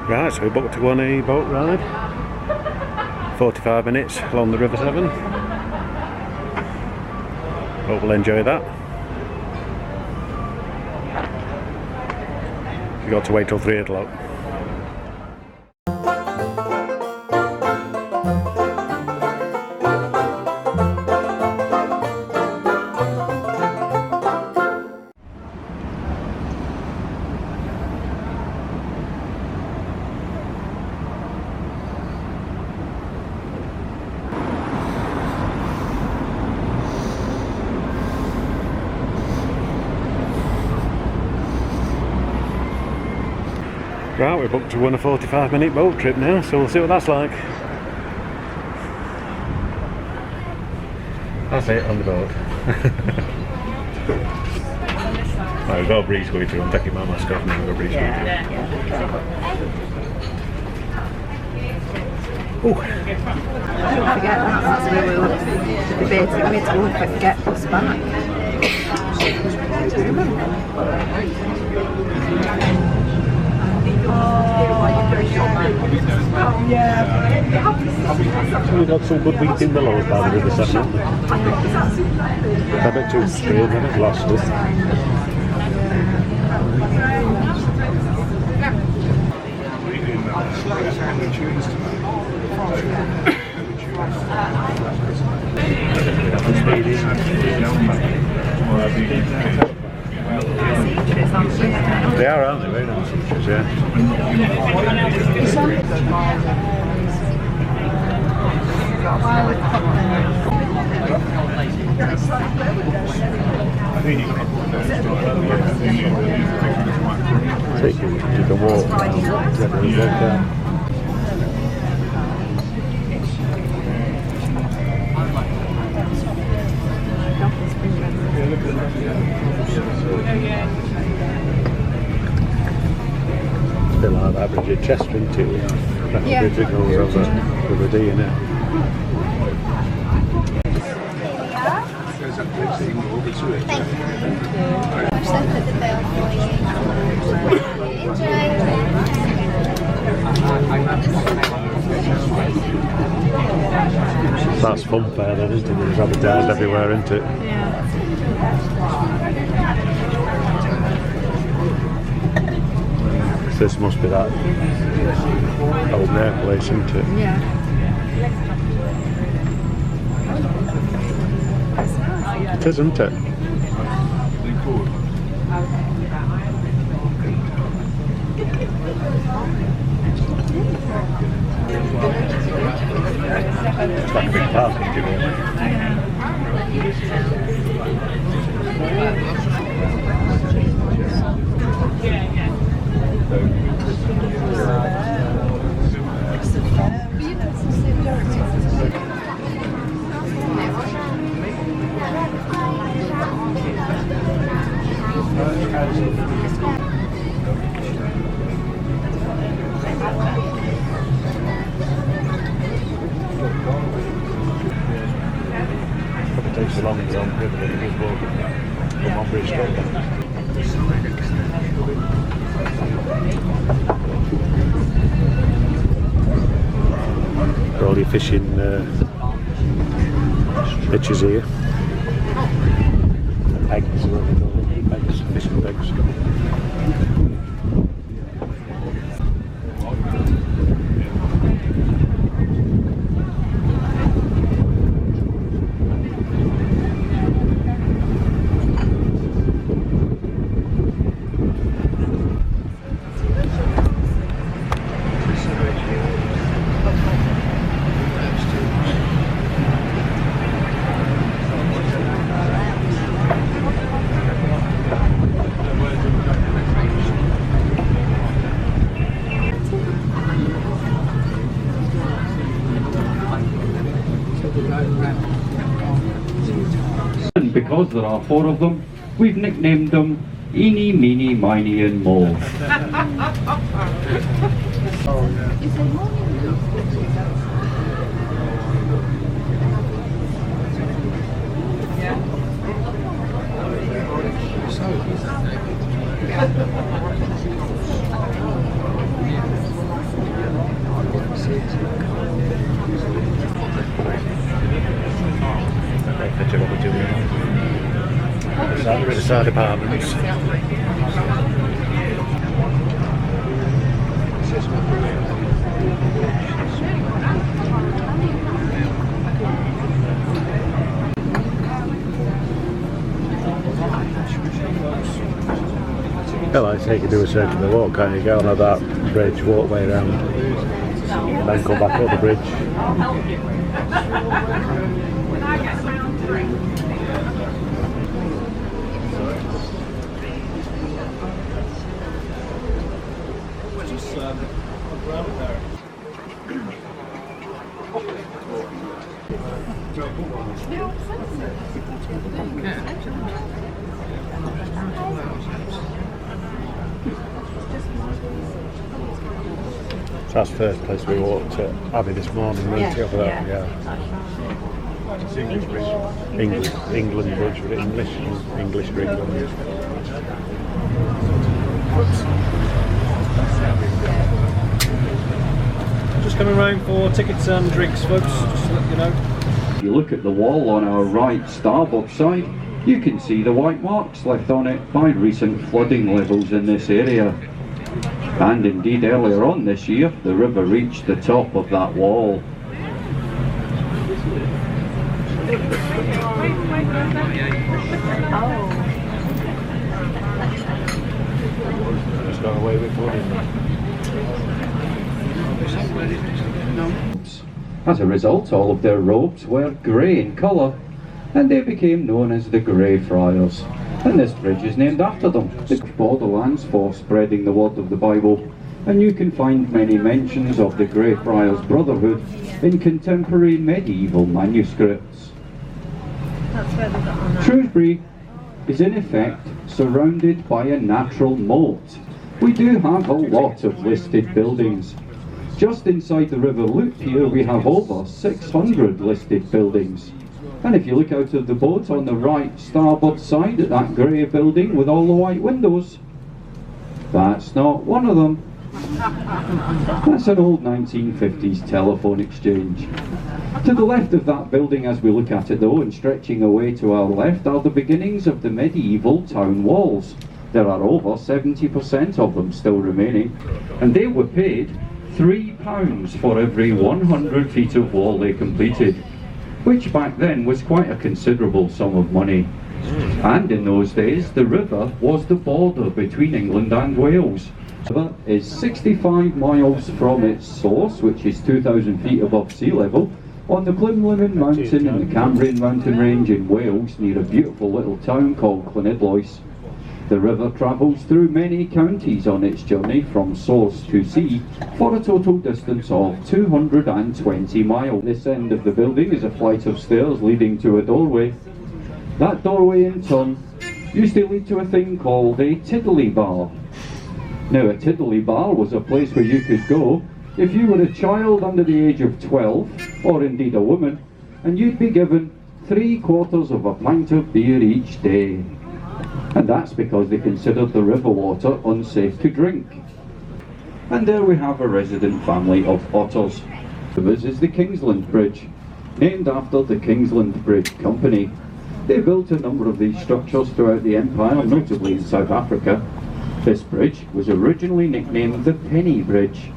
Right, so we booked to go on a boat ride. 45 minutes along the River Severn. Hope we'll enjoy that. We've got to wait till 3 o'clock. Right, we're booked to run a 45-minute boat trip now, so we'll see what that's like. That's it, on the boat. Right, we've got a breeze going through. I'm taking my mask off now, we've got a breeze going through. Oh! Don't forget that's really lovely. Debating me to look and get us back. So we've got some good wheat in the lower part of the River Severn, haven't we? I bet too extreme, I haven't lost it. They are, aren't they? Very nice features, yeah. So you can walk down. A bit like that bridge at Chester, isn't it? That's the bridge that goes over River Dee, isn't it? That's fun fair then, isn't it? There's advertised everywhere, isn't it? Yeah. This must be that old nail place, isn't it? Yeah. It is, isn't it? It's like a big park, isn't it? Probably takes so long to go on river than it is walking from one bridge straight down. For all your fishing pitches here. Pegs, what they call them. Pegs, fishing pegs. Because there are 4 of them, we've nicknamed them Eeny, Meeny, Miny and Mo. Riverside Apartments. I like to take you to a circular walk, can't you? Go on that bridge, walk way around, and then come back up the bridge. So that's the first place we walked to Abbey this morning, weren't it? Over that, yeah. It's English Bridge. England Bridge, was it English? English for England. Just coming round for tickets and drinks, folks, just to let you know. If you look at the wall on our right starboard side, you can see the white marks left on it by recent flooding levels in this area. And indeed earlier on this year, the river reached the top of that wall. Just got away with flooding. As a result, all of their robes were grey in colour, and they became known as the Grey Friars. And this bridge is named after them. It's borderlands for spreading the word of the Bible, and you can find many mentions of the Grey Friars Brotherhood in contemporary medieval manuscripts. That's where they got on that. Shrewsbury is in effect surrounded by a natural moat. We do have a lot of listed buildings. Just inside the river loop here we have over 600 listed buildings. And if you look out of the boat on the right starboard side at that grey building with all the white windows, that's not one of them. That's an old 1950s telephone exchange. To the left of that building as we look at it though, and stretching away to our left, are the beginnings of the medieval town walls. There are over 70% of them still remaining, and they were paid £3 for every 100 feet of wall they completed, which back then was quite a considerable sum of money. And in those days, the river was the border between England and Wales. The river is 65 miles from its source, which is 2,000 feet above sea level, on the Plymlimon Mountain in the Cambrian mountain range in Wales, near a beautiful little town called Llanidloes. The river travels through many counties on its journey from source to sea for a total distance of 220 miles. This end of the building is a flight of stairs leading to a doorway. That doorway in turn used to lead to a thing called a tiddly bar. Now a tiddly bar was a place where you could go if you were a child under the age of 12, or indeed a woman, and you'd be given 3/4 of a pint of beer each day. And that's because they considered the river water unsafe to drink. And there we have a resident family of otters. This is the Kingsland Bridge, named after the Kingsland Bridge Company. They built a number of these structures throughout the empire, notably in South Africa. This bridge was originally nicknamed the Penny Bridge.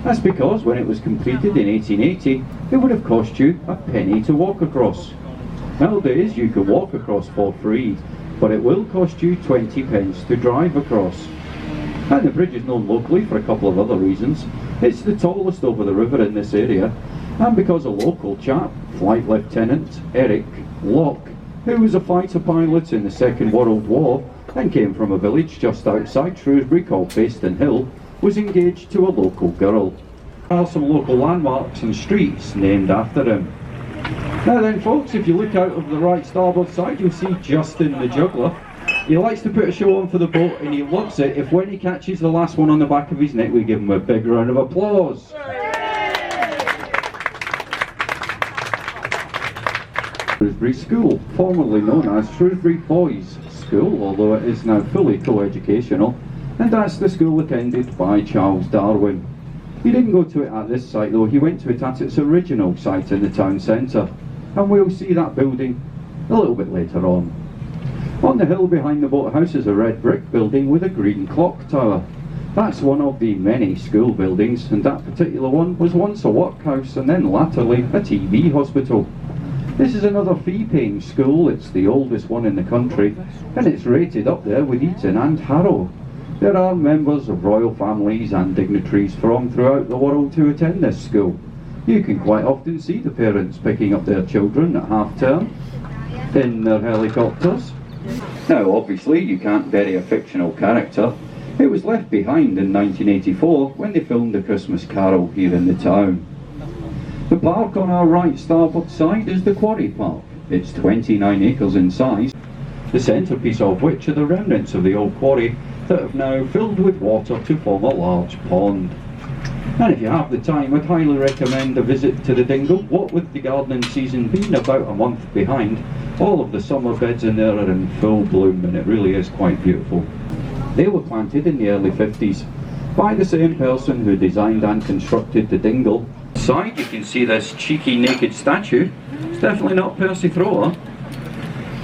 That's because when it was completed in 1880, it would have cost you a penny to walk across. Nowadays you can walk across for free, but it will cost you 20 pence to drive across. And the bridge is known locally for a couple of other reasons. It's the tallest over the river in this area, and because a local chap, Flight Lieutenant Eric Locke, who was a fighter pilot in the Second World War and came from a village just outside Shrewsbury called Bayston Hill, was engaged to a local girl. There are some local landmarks and streets named after him. Now then folks, if you look out of the right starboard side, you'll see Justin the juggler. He likes to put a show on for the boat, and he loves it if when he catches the last one on the back of his neck we give him a big round of applause. Shrewsbury School, formerly known as Shrewsbury Boys School, although it is now fully co-educational, and that's the school attended by Charles Darwin. He didn't go to it at this site though, he went to it at its original site in the town centre, and we'll see that building a little bit later on. On the hill behind the boathouse is a red brick building with a green clock tower. That's one of the many school buildings, and that particular one was once a workhouse and then latterly a TB hospital. This is another fee-paying school. It's the oldest one in the country, and it's rated up there with Eton and Harrow. There are members of royal families and dignitaries from throughout the world to attend this school. You can quite often see the parents picking up their children at half-term in their helicopters. Now obviously you can't bury a fictional character. It was left behind in 1984 when they filmed A Christmas Carol here in the town. The park on our right starboard side is the Quarry Park. It's 29 acres in size, the centrepiece of which are the remnants of the old quarry that have now filled with water to form a large pond. And if you have the time, I'd highly recommend a visit to the dingle. What with the gardening season being about a month behind, all of the summer beds in there are in full bloom, and it really is quite beautiful. They were planted in the early 50s by the same person who designed and constructed the dingle. Inside you can see this cheeky naked statue. It's definitely not Percy Thrower.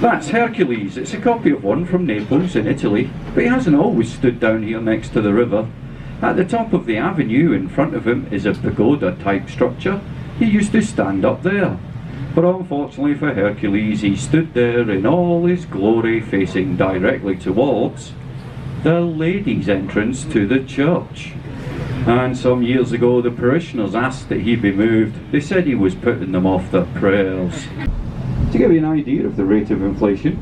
That's Hercules. It's a copy of one from Naples in Italy, but he hasn't always stood down here next to the river. At the top of the avenue in front of him is a pagoda type structure. He used to stand up there. But unfortunately for Hercules, he stood there in all his glory, facing directly towards the ladies' entrance to the church. And some years ago the parishioners asked that he be moved. They said he was putting them off their prayers. To give you an idea of the rate of inflation,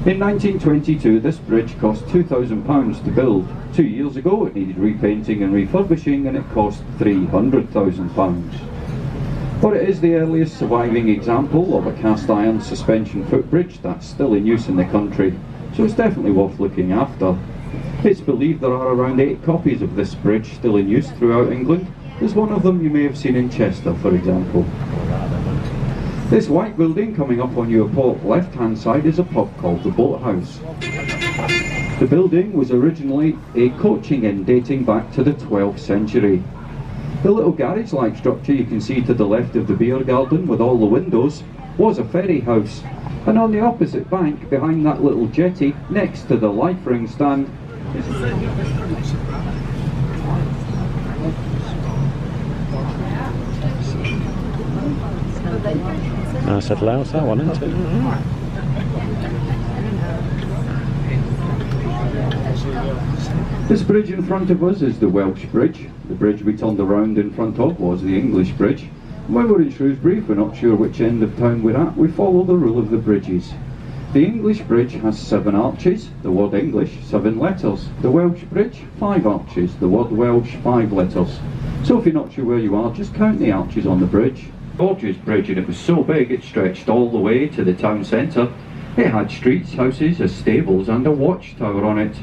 in 1922 this bridge cost £2,000 to build. 2 years ago it needed repainting and refurbishing and it cost £300,000. But it is the earliest surviving example of a cast iron suspension footbridge that's still in use in the country, so it's definitely worth looking after. It's believed there are around 8 copies of this bridge still in use throughout England. There's one of them you may have seen in Chester, for example. This white building coming up on your port left hand side is a pub called the Boathouse. The building was originally a coaching inn dating back to the 12th century. The little garage-like structure you can see to the left of the beer garden with all the windows was a ferry house, and on the opposite bank behind that little jetty next to the life ring stand nice little house, that one, isn't it? This bridge in front of us is the Welsh Bridge. The bridge we turned around in front of was the English Bridge. When we're in Shrewsbury, if we're not sure which end of town we're at, we follow the rule of the bridges. The English Bridge has 7 arches, the word English 7 letters. The Welsh Bridge 5 arches, the word Welsh 5 letters. So if you're not sure where you are, just count the arches on the bridge. Gorgeous bridge, and it was so big it stretched all the way to the town centre. It had streets, houses, a stables and a watchtower on it.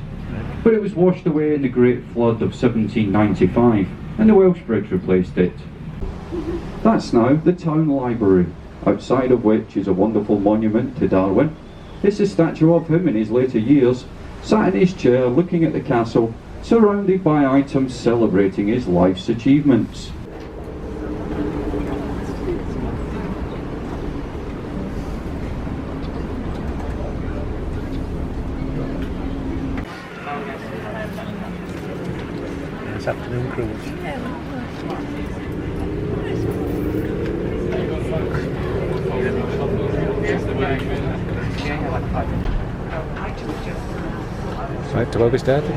But it was washed away in the Great Flood of 1795 and the Welsh Bridge replaced it. That's now the town library, outside of which is a wonderful monument to Darwin. It's a statue of him in his later years, sat in his chair looking at the castle, surrounded by items celebrating his life's achievements. It's afternoon cruise. Right, to where we started.